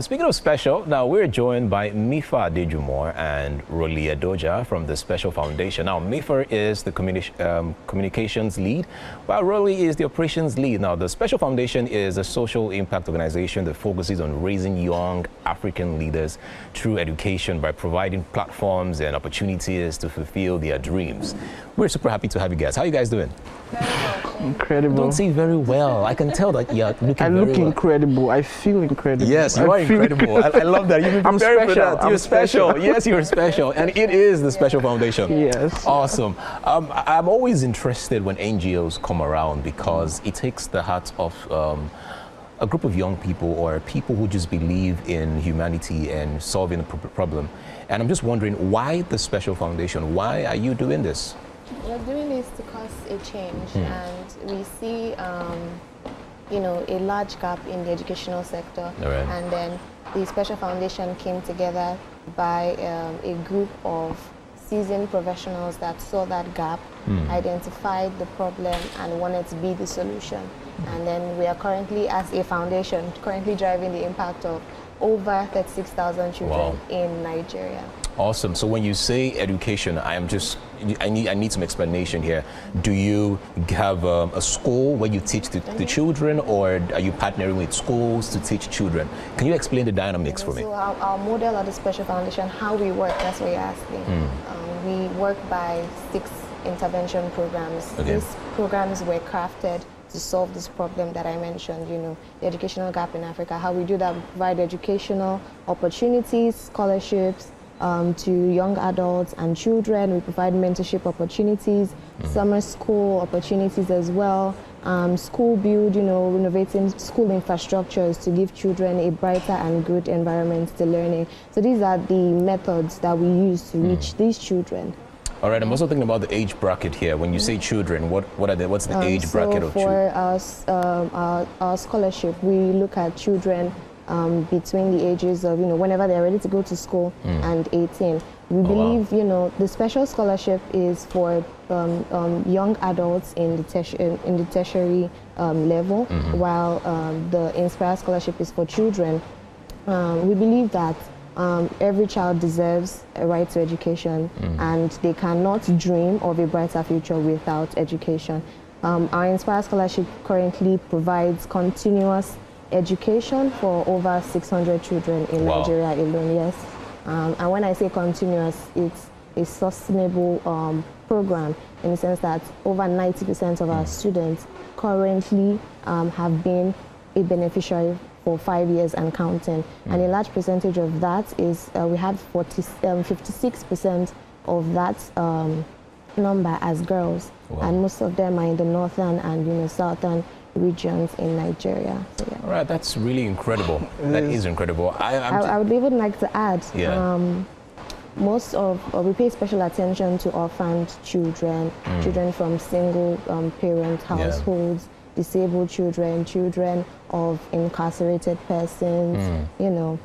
Speaking of special, now we're joined by Mifa Adejumo and Roli Edoja from the Special Foundation. Now, Mifa is the communications lead, while Roli is the operations lead. Now, the Special Foundation is a social impact organization that focuses on raising young African leaders through education by providing platforms and opportunities to fulfill their dreams. We're super happy to have you guys. How are you guys doing? Incredible. You don't see very well. I can tell that you're looking very well. I look incredible. I feel incredible. Yes, you are incredible. I love that. I'm special. You're special. Yes, you're special. And it is the Special Foundation. Yes. Awesome. I'm always interested when NGOs come around because it takes the heart of a group of young people or people who just believe in humanity and solving a problem. And I'm just wondering, why the Special Foundation? Why are you doing this? We're doing this to cause a change, and we see, a large gap in the educational sector. All right. And then the Special Foundation came together by a group of seasoned professionals that saw that gap, identified the problem, and wanted to be the solution. And then we are currently, as a foundation, driving the impact of over 36,000 children in Nigeria. Awesome. So when you say education, I need some explanation here. Do you have a school where you teach the children, or are you partnering with schools to teach children? Can you explain the dynamics for me? So our model of the Special Foundation, how we work, that's what you're asking. We work by 6 intervention programs. Okay. These programs were crafted to solve this problem that I mentioned, the educational gap in Africa. How we do that, we provide educational opportunities, scholarships, to young adults and children. We provide mentorship opportunities, summer school opportunities as well, school build, renovating school infrastructures to give children a brighter and good environment to learning. So these are the methods that we use to reach these children. All right, I'm also thinking about the age bracket here. When you say children, what's the age bracket of children? For our scholarship, we look at children between the ages of, whenever they're ready to go to school and 18. We believe, the special scholarship is for young adults in the tertiary level, while the Inspire scholarship is for children. We believe that every child deserves a right to education, and they cannot dream of a brighter future without education. Our Inspire scholarship currently provides continuous education for over 600 children in Nigeria alone, yes. And when I say continuous, it's a sustainable program in the sense that over 90% of our students currently have been a beneficiary for 5 years and counting. And a large percentage of that is, we have 56% of that number as girls. And most of them are in the northern and southern regions in Nigeria. So, yeah. All right, that's really incredible. That is incredible. I would even like to add, we pay special attention to orphaned children, children from single parent households, disabled children, children of incarcerated persons, Yeah,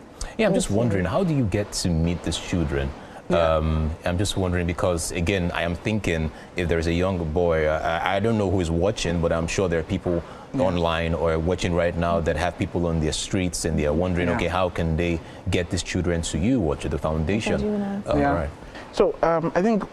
I'm just wondering, how do you get to meet these children? I'm just wondering because, again, I am thinking if there's a young boy, I don't know who is watching, but I'm sure there are people online or watching right now that have people on their streets and they are wondering, okay, how can they get these children to you or to the foundation? All right. So I think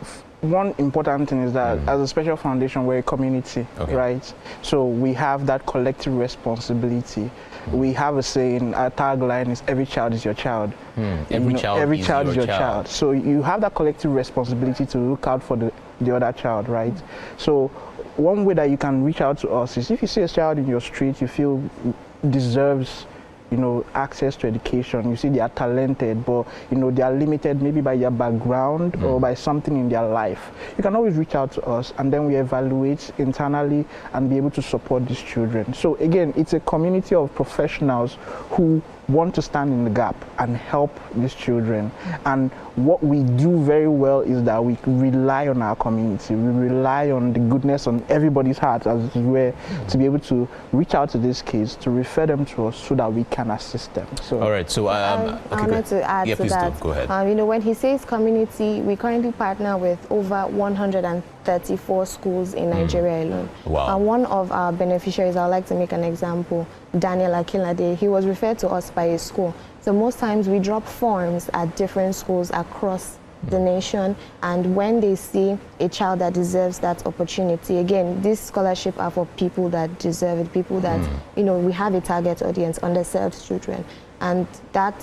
one important thing is that as a Special Foundation, we're a community, right? So we have that collective responsibility. We have a saying, our tagline is every child is your child. Every child is your child. So you have that collective responsibility to look out for the other child, right? So one way that you can reach out to us is if you see a child in your street you feel deserves access to education, you see they are talented, but they are limited maybe by their background or by something in their life. You can always reach out to us, and then we evaluate internally and be able to support these children. So again, it's a community of professionals who want to stand in the gap and help these children. And what we do very well is that we rely on our community. We rely on the goodness on everybody's heart, as it were, to be able to reach out to this kids, to refer them to us so that we can assist them. So, all right. So I wanted to add to that. Go ahead. When he says community, we currently partner with over 130 34 schools in Nigeria alone. Wow. One of our beneficiaries, I'd like to make an example, Daniel Akinlade, he was referred to us by a school. So most times we drop forms at different schools across the nation, and when they see a child that deserves that opportunity, again, this scholarship are for people that deserve it, people that, you know, we have a target audience, underserved children. And that,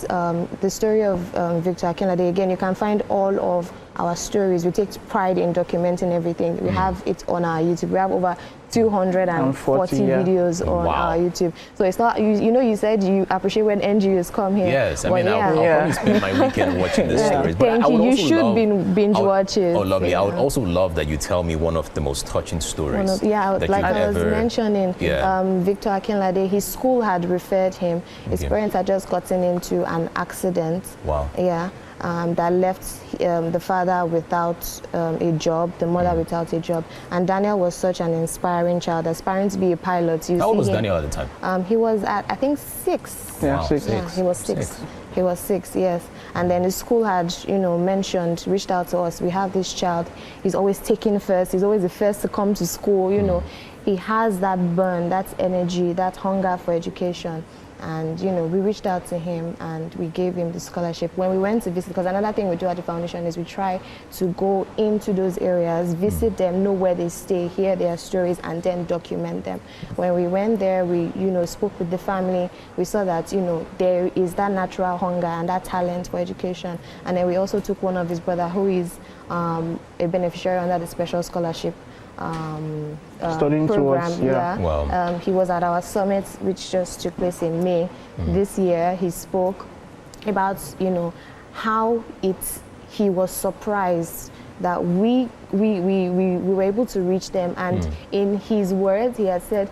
the story of Victor Akinlade, again, you can find all of our stories. We take pride in documenting everything. We have it on our YouTube. We have over 240 videos on our YouTube. So it's not, you know, you said you appreciate when NGOs come here. Yes, I mean, I'll probably spend my weekend watching the stories. Thank you. You should binge watch it. Oh, lovely. I would also love that you tell me one of the most touching stories. Like I was mentioning, Victor Akinlade, his school had referred him. His parents had just gotten into an accident. Wow. Yeah. That left the father without a job, the mother without a job. And Daniel was such an inspiring child, aspiring to be a pilot. How old was Daniel at the time? He was at, I think, 6. Yeah, wow. 6. Yeah, he was 6. He was 6, yes. And then the school had, you know, reached out to us. We have this child. He's always taking first. He's always the first to come to school, you know. He has that burn, that energy, that hunger for education. And, you know, we reached out to him and we gave him the scholarship. When we went to visit, because another thing we do at the foundation is we try to go into those areas, visit them, know where they stay, hear their stories, and then document them. When we went there, we, you know, spoke with the family. We saw that, you know, there is that natural hunger and that talent for education. And then we also took one of his brother who is a beneficiary under the special scholarship studying program. towards, Wow. He was at our summit, which just took place in May this year. He spoke about, you know, how he was surprised that we were able to reach them, and in his words, he had said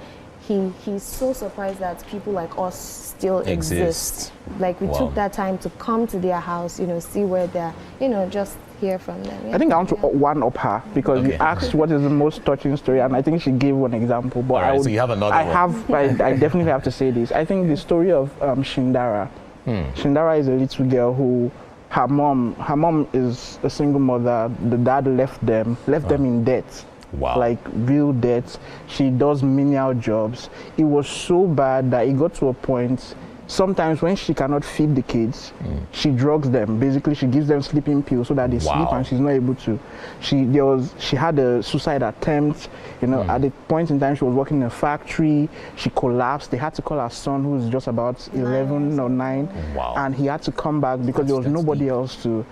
he's so surprised that people like us still exist. Like we took that time to come to their house, you know, see where they're, you know, just hear from them. I think I want to one up her because you asked what is the most touching story, and I think she gave one example. But so you have another one. I definitely have to say this. I think the story of Shindara. Shindara is a little girl who, her mom is a single mother. The dad left them in debt. Wow. Like real debt. She does menial jobs. It was so bad that it got to a point. Sometimes when she cannot feed the kids, she drugs them. Basically, she gives them sleeping pills so that they sleep and she's not able to. She had a suicide attempt. You know, at the point in time she was working in a factory. She collapsed. They had to call her son, who was just about 11 or 9, and he had to come back because there was nobody else to.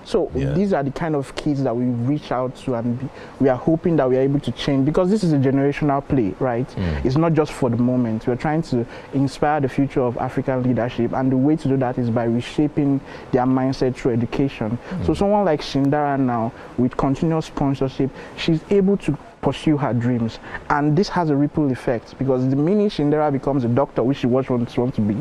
So these are the kind of kids that we reach out to, and we are hoping that we are able to change, because this is a generational play, right? It's not just for the moment. We're trying to inspire the future of African leadership, and the way to do that is by reshaping their mindset through education. So someone like Shindara now, with continuous sponsorship, she's able to pursue her dreams, and this has a ripple effect, because the minute Shindara becomes a doctor, which she wants to be,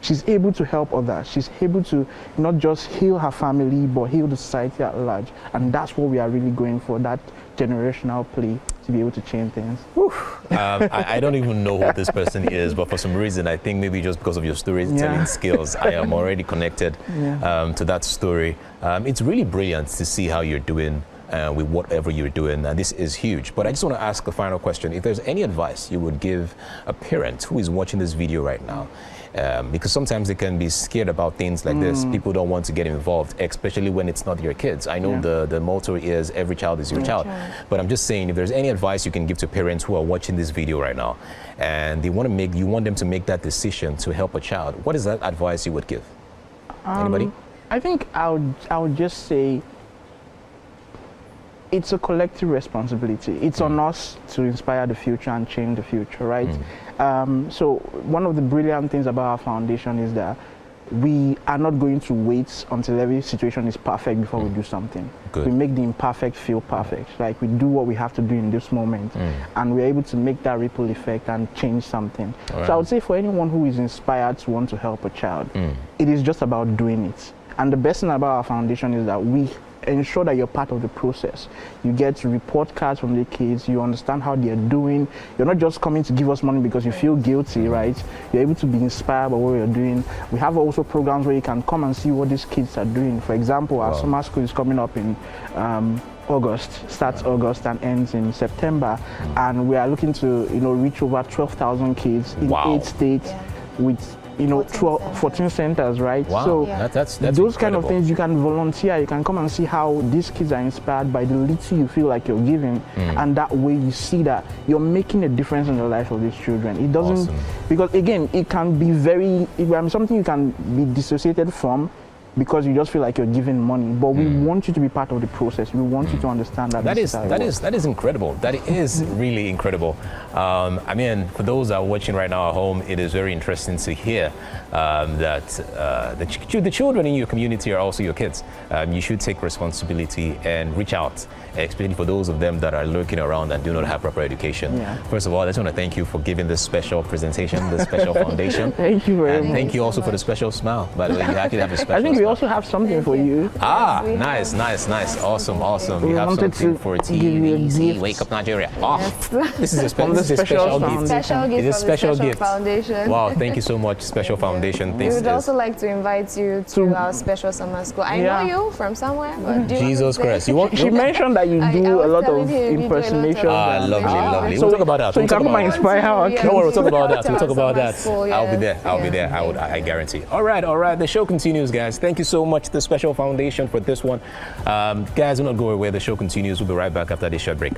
she's able to help others. She's able to not just heal her family, but heal the society at large. And that's what we are really going for, that generational play to be able to change things. I don't even know who this person is, but for some reason, I think maybe just because of your storytelling skills, I am already connected to that story. It's really brilliant to see how you're doing with whatever you're doing, and this is huge. But I just want to ask the final question. If there's any advice you would give a parent who is watching this video right now, because sometimes they can be scared about things like this. People don't want to get involved, especially when it's not your kids. I know the motto is every child is your child. But I'm just saying, if there's any advice you can give to parents who are watching this video right now and you want them to make that decision to help a child, what is that advice you would give? Anybody? I think I would just say it's a collective responsibility. It's on us to inspire the future and change the future, right? So one of the brilliant things about our foundation is that we are not going to wait until every situation is perfect before we do something. We make the imperfect feel perfect. Like, we do what we have to do in this moment, and we're able to make that ripple effect and change something. So I would say for anyone who is inspired to want to help a child, it is just about doing it. And the best thing about our foundation is that we ensure that you're part of the process. You get to report cards from the kids, you understand how they're doing. You're not just coming to give us money because you feel guilty, right? You're able to be inspired by what we're doing. We have also programs where you can come and see what these kids are doing. For example, our summer school is coming up in August, starts August and ends in September, and we are looking to reach over 12,000 kids in 8 states with 14 centers, right? Wow. So that's those incredible. kind of things, you can volunteer, you can come and see how these kids are inspired by the little you feel like you're giving, and that way you see that you're making a difference in the life of these children. It doesn't, because again, it can be something you can be dissociated from, because you just feel like you're giving money, but we want you to be part of the process. We want you to understand that that is incredible. That is really incredible. I mean, for those that are watching right now at home, it is very interesting to hear that the children in your community are also your kids. You should take responsibility and reach out, especially for those of them that are lurking around and do not have proper education. Yeah. First of all, I just want to thank you for giving this special presentation, this special foundation. Thank you very much. Thank you also for the special smile. By the way, you actually have a special I think we smile. also have something for you. Nice. Awesome. We You have wanted something to for give you a TVC. gift. Wake Up Nigeria. Oh, this is a From the special Special gift. Special gift It's a from the special Special gift. Foundation. Wow, thank you so much, Special Foundation. We This would is also like to invite you to our special summer school. I know you from somewhere, but do you Jesus Christ. You want? She mentioned that you do a lot of impersonations. Lovely. So We'll talk about that. So you can come and inspire our Don't worry, we'll talk about that. We'll talk about that. School, I'll be there. I guarantee. All right. The show continues, guys. Thank you so much, the Special Foundation, for this one. Guys, do not go away. The show continues. We'll be right back after this short break.